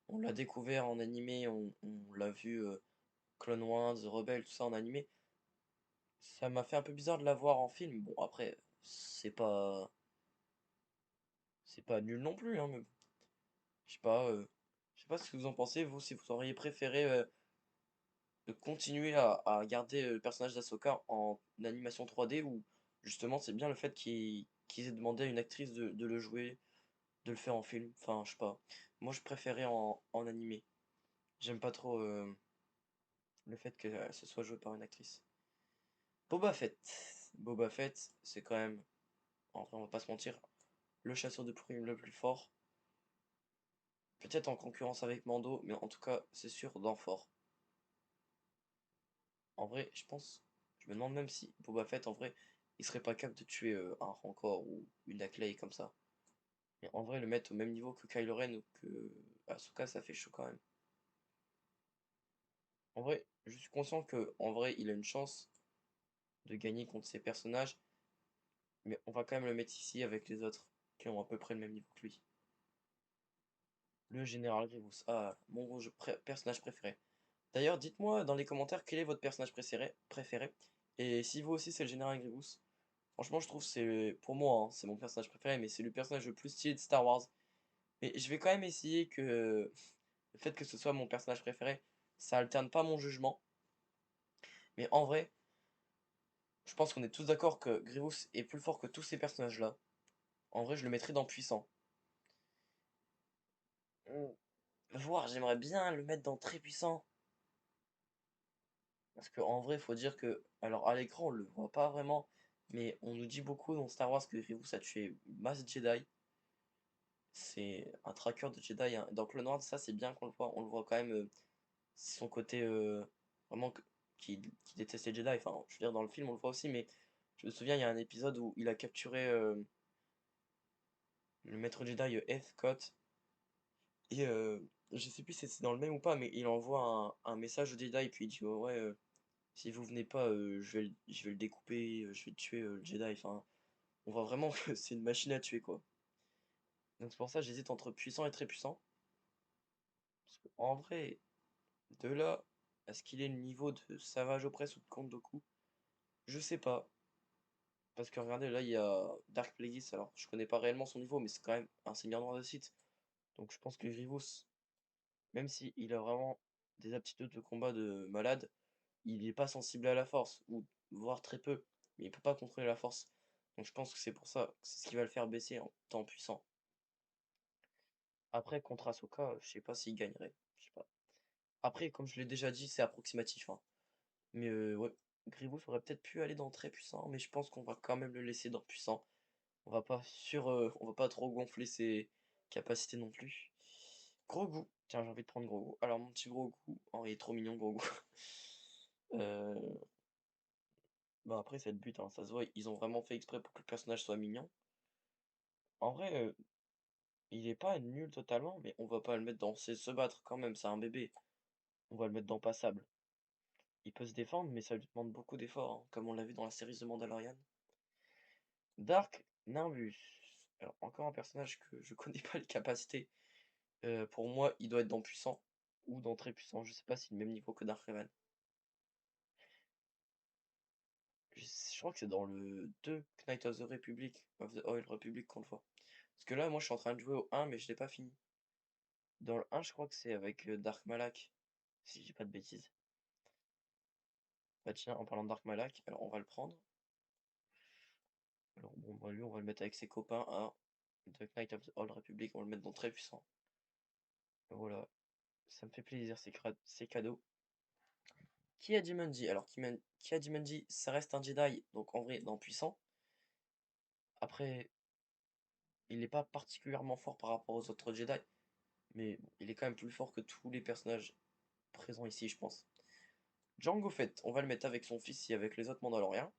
Speaker 1: On l'a découvert en animé, on l'a vu Clone Wars, Rebelle, tout ça en animé. Ça m'a fait un peu bizarre de la voir en film. Bon, après, c'est pas nul non plus, hein, mais je sais pas, je sais pas ce que vous en pensez, vous, si vous auriez préféré de continuer à garder le personnage d'Ahsoka en animation 3D ou justement c'est bien le fait qu'ils aient demandé à une actrice de le jouer, de le faire en film. Enfin, je sais pas. Moi, je préférais en animé. J'aime pas trop le fait que ce soit joué par une actrice. Boba Fett. Boba Fett, c'est quand même, en vrai, on va pas se mentir, le chasseur de primes le plus fort. Peut-être en concurrence avec Mando, mais en tout cas, c'est sûr, dans fort. En vrai, je me demande même si Boba Fett, en vrai, il serait pas capable de tuer un Rancor ou une Ackley comme ça. Mais en vrai, le mettre au même niveau que Kylo Ren ou que Ahsoka, ça fait chaud quand même. En vrai, je suis conscient que, en vrai, il a une chance de gagner contre ces personnages, mais on va quand même le mettre ici avec les autres qui ont à peu près le même niveau que lui. Le Général Grievous. Ah, mon personnage préféré. D'ailleurs, dites-moi dans les commentaires quel est votre personnage préféré. Et si vous aussi c'est le Général Grievous. Franchement, je trouve que c'est, pour moi, hein, c'est mon personnage préféré, mais c'est le personnage le plus stylé de Star Wars. Mais je vais quand même essayer que le fait que ce soit mon personnage préféré, ça alterne pas mon jugement. Mais en vrai, je pense qu'on est tous d'accord que Grievous est plus fort que tous ces personnages-là. En vrai, je le mettrais dans puissant. Voir, j'aimerais bien le mettre dans très puissant. Parce qu'en vrai, il faut dire que, alors à l'écran, on le voit pas vraiment, mais on nous dit beaucoup dans Star Wars que Grievous a tué masse Jedi. C'est un tracker de Jedi, hein. Dans Clone Wars, ça c'est bien qu'on le voit. On le voit quand même, son côté vraiment. qui déteste les Jedi. Enfin, je veux dire, dans le film, on le voit aussi, mais je me souviens, il y a un épisode où il a capturé le maître Jedi Heathcott. Et je sais plus si c'est dans le même ou pas, mais il envoie un message au Jedi, puis il dit oh, ouais, si vous venez pas, je vais le découper, je vais tuer le Jedi. Enfin, on voit vraiment que c'est une machine à tuer, quoi. Donc c'est pour ça que j'hésite entre puissant et très puissant. Parce que, en vrai, de là à ce qu'il ait le niveau de Savage Opress ou de Count Dooku, je sais pas. Parce que regardez, là il y a Dark Plagueis, alors je connais pas réellement son niveau, mais c'est quand même un seigneur noir de Sith. Donc je pense que Grievous, même s'il a vraiment des aptitudes de combat de malade, il n'est pas sensible à la force, ou voire très peu, mais il peut pas contrôler la force. Donc je pense que c'est pour ça, que c'est ce qui va le faire baisser en temps puissant. Après, contre Ahsoka, je sais pas s'il gagnerait. Je sais pas. Après, comme je l'ai déjà dit, c'est approximatif, hein. Mais ouais, Grievous aurait peut-être pu aller dans très puissant, mais je pense qu'on va quand même le laisser dans puissant. On va pas trop gonfler ses capacités non plus. Grogu. Tiens, j'ai envie de prendre Grogu. Alors mon petit Grogu, oh, il est trop mignon Grogu. Euh, Bah après c'est le but, hein, ça se voit, ils ont vraiment fait exprès pour que le personnage soit mignon. En vrai, il est pas nul totalement, mais on va pas le mettre dans c'est se battre quand même, c'est un bébé. On va le mettre dans passable. Il peut se défendre, mais ça lui demande beaucoup d'efforts, hein, comme on l'a vu dans la série The Mandalorian. Dark Nimbus. Alors, encore un personnage que je connais pas les capacités. Pour moi, il doit être dans puissant ou dans très puissant. Je sais pas si c'est le même niveau que Dark Revan. Je crois que c'est dans le 2 Knight of the Republic, of the Oil Republic qu'on le voit. Parce que là, moi, je suis en train de jouer au 1, mais je l'ai pas fini. Dans le 1, je crois que c'est avec Dark Malak, si je dis pas de bêtises. Bah tiens, en parlant de Dark Malak, alors on va le prendre. Alors bon, bah, lui, on va le mettre avec ses copains à The Knight of the Old Republic, on va le mettre dans très puissant. Voilà, ça me fait plaisir, c'est cadeau. Qui a dit Mundi? Alors, qui a dit Mundi, ça reste un Jedi, donc en vrai, dans puissant. Après, il n'est pas particulièrement fort par rapport aux autres Jedi, mais bon, il est quand même plus fort que tous les personnages présents ici, je pense. Jango Fett, on va le mettre avec son fils et avec les autres Mandaloriens.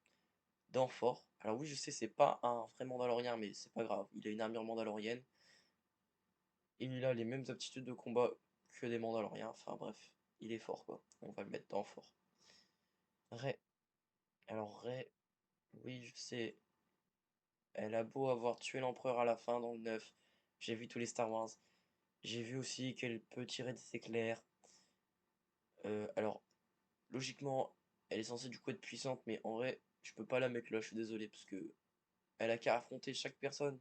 Speaker 1: Dans Fort. Alors oui, je sais, c'est pas un vrai Mandalorien, mais c'est pas grave. Il a une armure mandalorienne. Et il a les mêmes aptitudes de combat que des Mandaloriens. Enfin bref, il est fort quoi. On va le mettre dans Fort. Rey. Alors Rey, oui, je sais. Elle a beau avoir tué l'empereur à la fin dans le 9. J'ai vu tous les Star Wars. J'ai vu aussi qu'elle peut tirer des éclairs. Alors, logiquement, elle est censée du coup être puissante, mais en vrai, je peux pas la mettre là, je suis désolé, parce que elle a qu'à affronter chaque personne.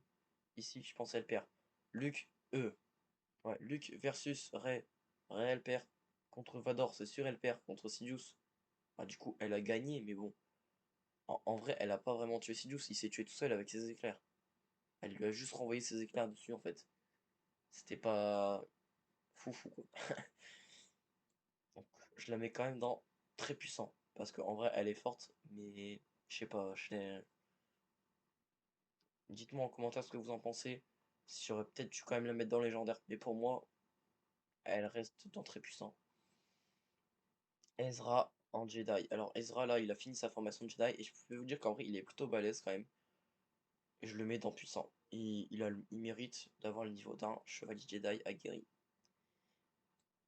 Speaker 1: Ici, je pense qu'elle perd. Luke, ouais, Luke versus Rey. Rey, elle perd. Contre Vador, c'est sûr, elle perd. Contre Sidious. Ah, du coup, elle a gagné, mais bon. En vrai, elle a pas vraiment tué Sidious. Il s'est tué tout seul avec ses éclairs. Elle lui a juste renvoyé ses éclairs dessus, en fait. C'était pas fou, quoi. Donc, je la mets quand même dans très puissant. Parce qu'en vrai, elle est forte, mais je sais pas. Dites-moi en commentaire ce que vous en pensez. Si j'aurais peut-être dû quand même la mettre dans légendaire. Mais pour moi, elle reste dans très puissant. Ezra en Jedi. Alors Ezra là, il a fini sa formation de Jedi et je peux vous dire qu'en vrai, il est plutôt balèze quand même. Et je le mets dans puissant. Il mérite d'avoir le niveau d'un chevalier Jedi aguerri.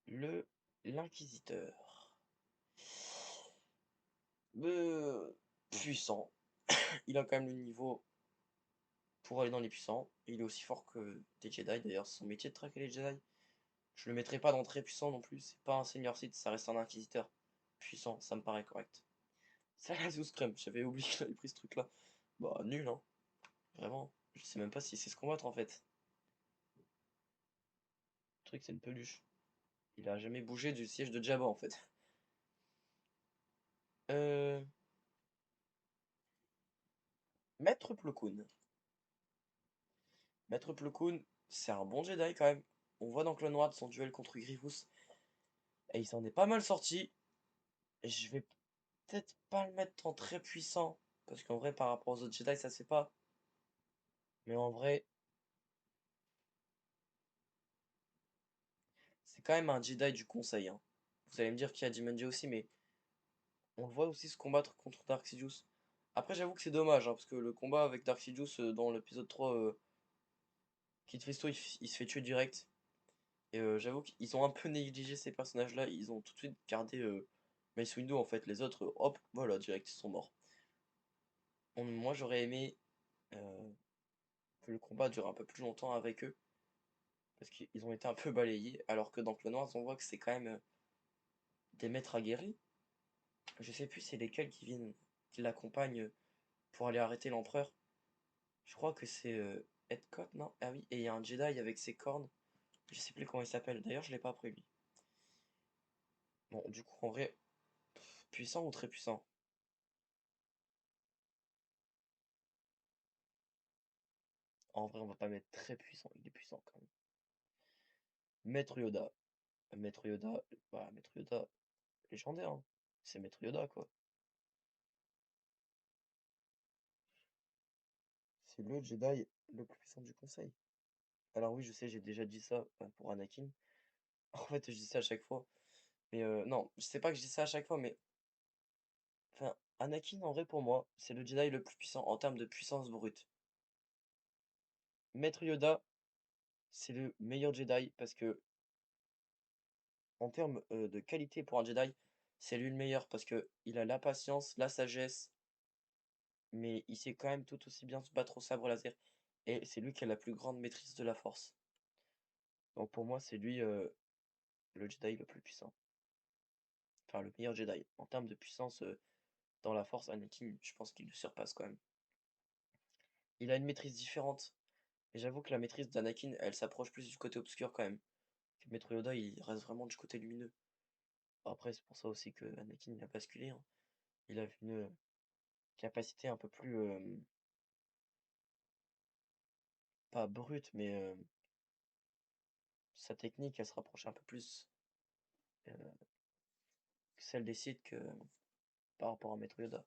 Speaker 1: Le L'Inquisiteur. Puissant. Il a quand même le niveau pour aller dans les puissants. Et il est aussi fort que des Jedi. D'ailleurs, c'est son métier de traquer les Jedi. Je le mettrai pas dans très puissant non plus. C'est pas un Seigneur Sith, ça reste un Inquisiteur. Puissant, ça me paraît correct. Salacious Crumb, j'avais oublié que j'avais pris ce truc-là. Bah, nul, hein. Vraiment. Je sais même pas si c'est se combattre en fait. Le truc, c'est une peluche. Il a jamais bougé du siège de Jabba en fait. Euh... Maître Plo Koon. Maître Plo Koon, c'est un bon Jedi quand même. On voit dans Clone Wars son duel contre Grievous. Et il s'en est pas mal sorti. Et je vais peut-être pas le mettre en très puissant. Parce qu'en vrai, par rapport aux autres Jedi, ça se fait pas. Mais en vrai, c'est quand même un Jedi du conseil, hein. Vous allez me dire qu'il y a Jumanji aussi, mais On le voit aussi se combattre contre Dark Sidious. Après, j'avoue que c'est dommage, hein, parce que le combat avec Dark Sidious dans l'épisode 3, Kid Fisto, il se fait tuer direct. Et j'avoue qu'ils ont un peu négligé ces personnages-là. Ils ont tout de suite gardé Mace Windu, en fait. Les autres, hop, voilà, direct, ils sont morts. Moi, j'aurais aimé que le combat dure un peu plus longtemps avec eux, parce qu'ils ont été un peu balayés, alors que dans Clone Wars, on voit que c'est quand même des maîtres aguerris. Je sais plus c'est lesquels qui viennent, qui l'accompagnent pour aller arrêter l'empereur. Je crois que c'est Headcott, non? Ah oui, et il y a un Jedi avec ses cornes. Je sais plus comment il s'appelle. D'ailleurs, je l'ai pas appris lui. Bon, du coup, en vrai, puissant ou très puissant? En vrai, on va pas mettre très puissant. Il est puissant quand même. Maître Yoda. Maître Yoda, bah, Maître Yoda, légendaire, hein. C'est Maître Yoda, quoi. C'est le Jedi le plus puissant du conseil. Alors oui, je sais, j'ai déjà dit ça pour Anakin. En fait, je dis ça à chaque fois. Mais non, je sais pas que je dis ça à chaque fois, mais enfin, Anakin, en vrai, pour moi, c'est le Jedi le plus puissant en termes de puissance brute. Maître Yoda, c'est le meilleur Jedi parce que, en termes de qualité pour un Jedi, c'est lui le meilleur parce que il a la patience, la sagesse, mais il sait quand même tout aussi bien se battre au sabre laser. Et c'est lui qui a la plus grande maîtrise de la force. Donc pour moi, c'est lui le Jedi le plus puissant. Enfin, le meilleur Jedi. En termes de puissance dans la force, Anakin, je pense qu'il le surpasse quand même. Il a une maîtrise différente. Et j'avoue que la maîtrise d'Anakin, elle s'approche plus du côté obscur quand même. Que Maître Yoda, il reste vraiment du côté lumineux. Après, c'est pour ça aussi que Anakin il a basculé, hein. Il a une capacité un peu plus, pas brute, mais sa technique, elle se rapproche un peu plus euh, que celle des Sith que par rapport à Maître Yoda.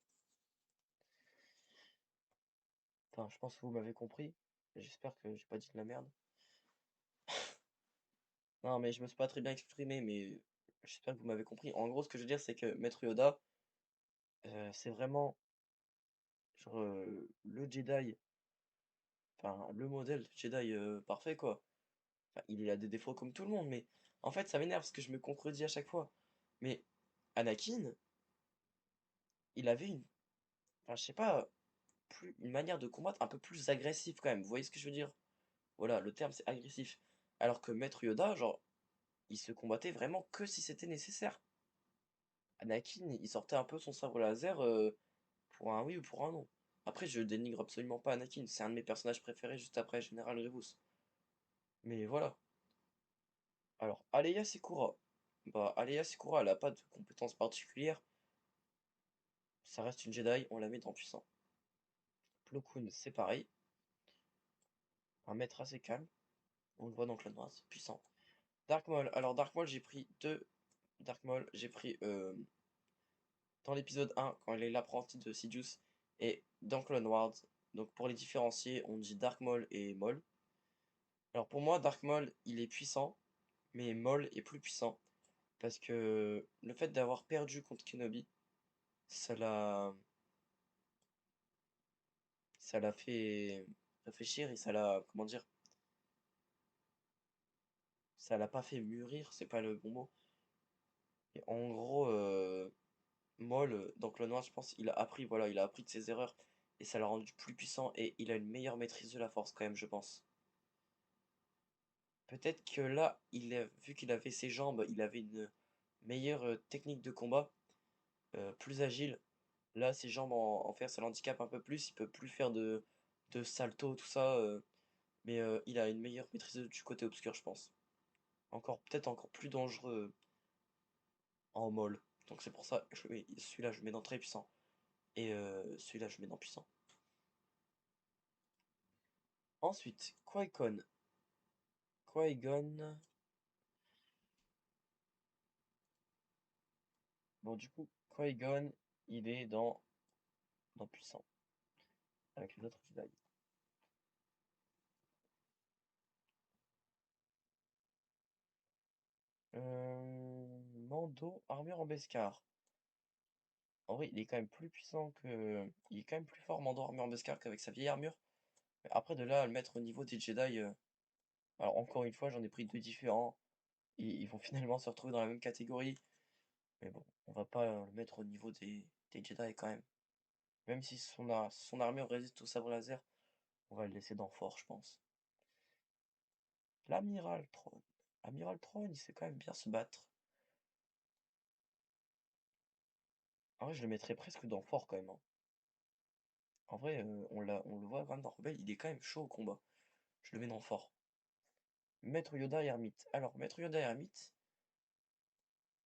Speaker 1: Enfin, je pense que vous m'avez compris. J'espère que j'ai pas dit de la merde. Non, mais je me suis pas très bien exprimé, mais j'espère que vous m'avez compris. En gros, ce que je veux dire, c'est que Maître Yoda, c'est vraiment genre, le Jedi, enfin le modèle Jedi parfait quoi. Enfin, il a des défauts comme tout le monde, mais en fait, ça m'énerve parce que je me contredis à chaque fois. Mais Anakin, il avait enfin, je sais pas, une manière de combattre un peu plus agressive quand même. Vous voyez ce que je veux dire? Voilà, le terme c'est agressif. Alors que Maître Yoda, genre, il se combattait vraiment que si c'était nécessaire. Anakin, il sortait un peu son sabre laser pour un oui ou pour un non. Après, je dénigre absolument pas Anakin, c'est un de mes personnages préférés juste après Général Grievous. Mais voilà. Alors, Aleia Sekura. Bah, Aleia Sekura, elle a pas de compétences particulières. Ça reste une Jedi, on la met dans puissant. Plo Koon, c'est pareil. Un maître assez calme. On le voit dans Clone Wars, puissant. Dark Maul. Alors, Dark Maul, j'ai pris deux. Dark Maul, j'ai pris dans l'épisode 1, quand il est l'apprenti de Sidious, et dans Clone Wars. Donc, pour les différencier, on dit Dark Maul et Maul. Alors, pour moi, Dark Maul, il est puissant, mais Maul est plus puissant. Parce que le fait d'avoir perdu contre Kenobi, ça l'a ça l'a fait réfléchir et ça l'a, comment dire, ça l'a pas fait mûrir, c'est pas le bon mot. Et en gros, Maul, dans Clone Wars, je pense, il a appris, voilà, il a appris de ses erreurs et ça l'a rendu plus puissant et il a une meilleure maîtrise de la force quand même, je pense. Peut-être que là, vu qu'il avait ses jambes, il avait une meilleure technique de combat, plus agile. Là, ses jambes en fer, ça l'handicape un peu plus, il peut plus faire de salto, tout ça, mais il a une meilleure maîtrise du côté obscur, je pense. Peut-être encore plus dangereux en Maul. Donc c'est pour ça, celui-là, je le mets dans très puissant. Et celui-là, je le mets dans puissant. Ensuite, Qui-Gon. Qui-Gon. Bon, du coup, Qui-Gon, il est dans puissant. Avec les autres Jedi. Mando, armure en Beskar. En vrai, il est quand même plus puissant que... Il est quand même plus fort, Mando Armure Beskar, qu'avec sa vieille armure. Mais après, de là à le mettre au niveau des Jedi... Alors, encore une fois, j'en ai pris deux différents. Ils vont finalement se retrouver dans la même catégorie. Mais bon, on va pas le mettre au niveau des Jedi quand même. Même si son armure résiste au sabre laser, on va le laisser dans fort, je pense. L'amiral Thrawn. Amiral Thrawn, il sait quand même bien se battre. En vrai, je le mettrais presque dans fort quand même, hein. En vrai, on le voit quand même dans Rebelle, il est quand même chaud au combat. Je le mets dans fort. Maître Yoda et Hermite. Alors, Maître Yoda et Hermite,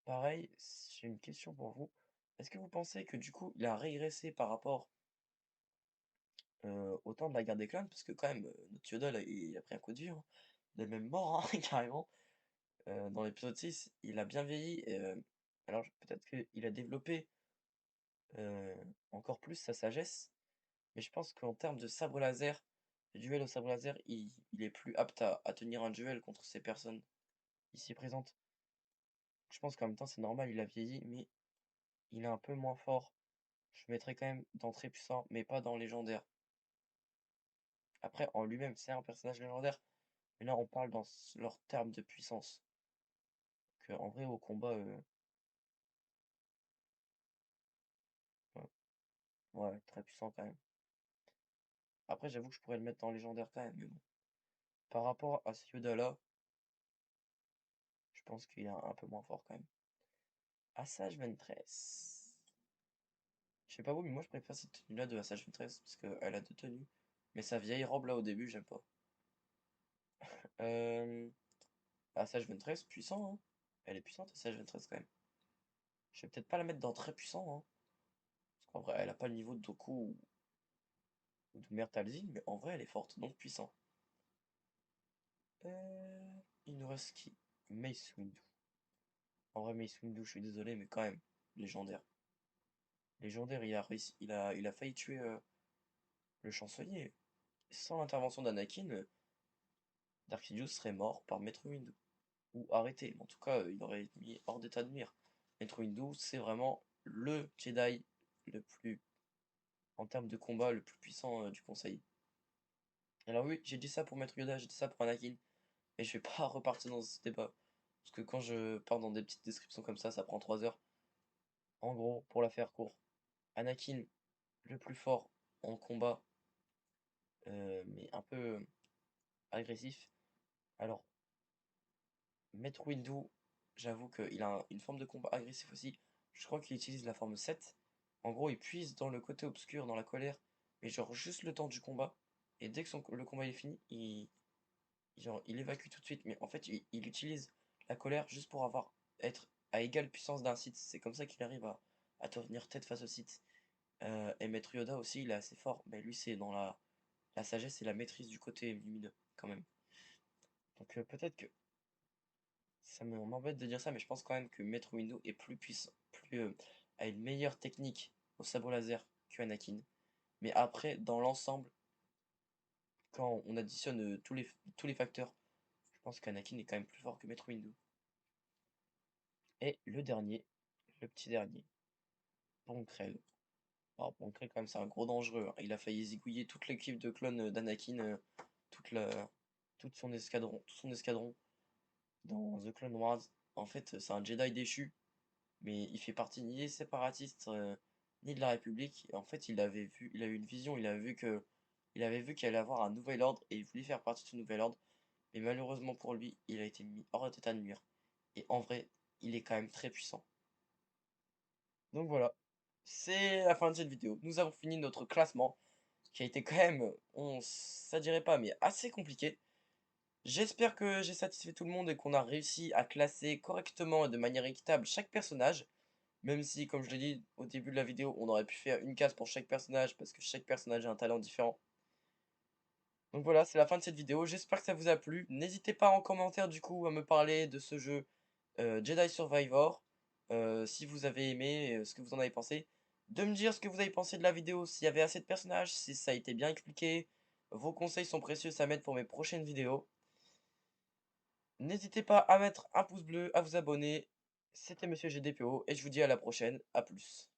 Speaker 1: pareil, j'ai une question pour vous. Est-ce que vous pensez que du coup, il a régressé par rapport au temps de la guerre des clans? Parce que quand même, notre Yoda, là, il a pris un coup de vieux, hein. Il est même mort, hein, carrément. Dans l'épisode 6, il a bien vieilli. Alors, peut-être qu'il a développé euh, encore plus sa sagesse. Mais je pense qu'en termes de sabre laser, de duel au sabre laser, il est plus apte à tenir un duel contre ces personnes ici présentes. Je pense qu'en même temps, c'est normal, il a vieilli, mais il est un peu moins fort. Je le mettrais quand même dans très puissant, mais pas dans légendaire. Après, en lui-même, c'est un personnage légendaire, mais là, on parle dans leur terme de puissance. Que, en vrai, au combat, ouais, ouais, très puissant quand même. Après, j'avoue que je pourrais le mettre dans légendaire quand même, mais bon. Par rapport à ce Yoda-là, je pense qu'il est un peu moins fort quand même. Assage Ventress. Je sais pas vous, mais moi je préfère cette tenue-là de Assassin's 13 parce qu'elle a deux tenues. Mais sa vieille robe là au début, j'aime pas. Euh... Assassin's 13, puissant, hein. Elle est puissante, Assassin's 13 quand même. Je vais peut-être pas la mettre dans très puissant, hein. Parce qu'en vrai, elle a pas le niveau de Dooku ou de Mère Talzin, mais en vrai, elle est forte, donc puissant. Il nous reste qui? Mace Windu. En vrai, Mace Windu, je suis désolé, mais quand même, légendaire. Légendaire, il a failli tuer le chancelier. Sans l'intervention d'Anakin, Dark Sidious serait mort par Maître Windu. Ou arrêté. En tout cas, il aurait été mis hors d'état de nuire. Maître Windu, c'est vraiment le Jedi le plus, en termes de combat, le plus puissant du conseil. Alors oui, j'ai dit ça pour Maître Yoda, j'ai dit ça pour Anakin, mais je vais pas repartir dans ce débat. Parce que quand je pars dans des petites descriptions comme ça prend 3 heures. En gros, pour la faire court, Anakin, le plus fort en combat, mais un peu agressif. Alors, Maître Windu, j'avoue qu'il a une forme de combat agressif aussi. Je crois qu'il utilise la forme 7. En gros, il puise dans le côté obscur, dans la colère, mais genre juste le temps du combat. Et dès que le combat est fini, genre, il évacue tout de suite. Mais en fait, il utilise la colère juste pour être à égale puissance d'un Sith. C'est comme ça qu'il arrive à tenir tête face au Sith. Et Maître Yoda aussi, il est assez fort. Mais lui, c'est dans la sagesse et la maîtrise du côté lumineux, quand même. Donc peut-être que m'embête de dire ça, mais je pense quand même que Maître Windu est plus puissant, a une meilleure technique au sabre laser que Anakin. Mais après, dans l'ensemble, quand on additionne tous les facteurs, je pense qu'Anakin est quand même plus fort que Maître Windu. Et le dernier, le petit dernier, Ponkrell. Alors Ponkrell quand même c'est un gros dangereux, hein. Il a failli zigouiller toute l'équipe de clones d'Anakin, toute la, tout son escadron dans The Clone Wars. En fait, c'est un Jedi déchu mais il fait partie ni des séparatistes ni de la République. Et en fait, il a eu une vision, il avait vu qu'il allait avoir un nouvel ordre et il voulait faire partie de ce nouvel ordre. Mais malheureusement pour lui, il a été mis hors d'état de nuire. Et en vrai, il est quand même très puissant. Donc voilà, c'est la fin de cette vidéo. Nous avons fini notre classement qui a été quand même, ça dirait pas, mais assez compliqué. J'espère que j'ai satisfait tout le monde et qu'on a réussi à classer correctement et de manière équitable chaque personnage. Même si, comme je l'ai dit au début de la vidéo, on aurait pu faire une case pour chaque personnage parce que chaque personnage a un talent différent. Donc voilà, c'est la fin de cette vidéo. J'espère que ça vous a plu. N'hésitez pas en commentaire du coup à me parler de ce jeu Jedi Survivor. Si vous avez aimé, ce que vous en avez pensé. De me dire ce que vous avez pensé de la vidéo, s'il y avait assez de personnages, si ça a été bien expliqué. Vos conseils sont précieux, ça m'aide pour mes prochaines vidéos. N'hésitez pas à mettre un pouce bleu, à vous abonner. C'était Monsieur GDPO et je vous dis à la prochaine. À plus.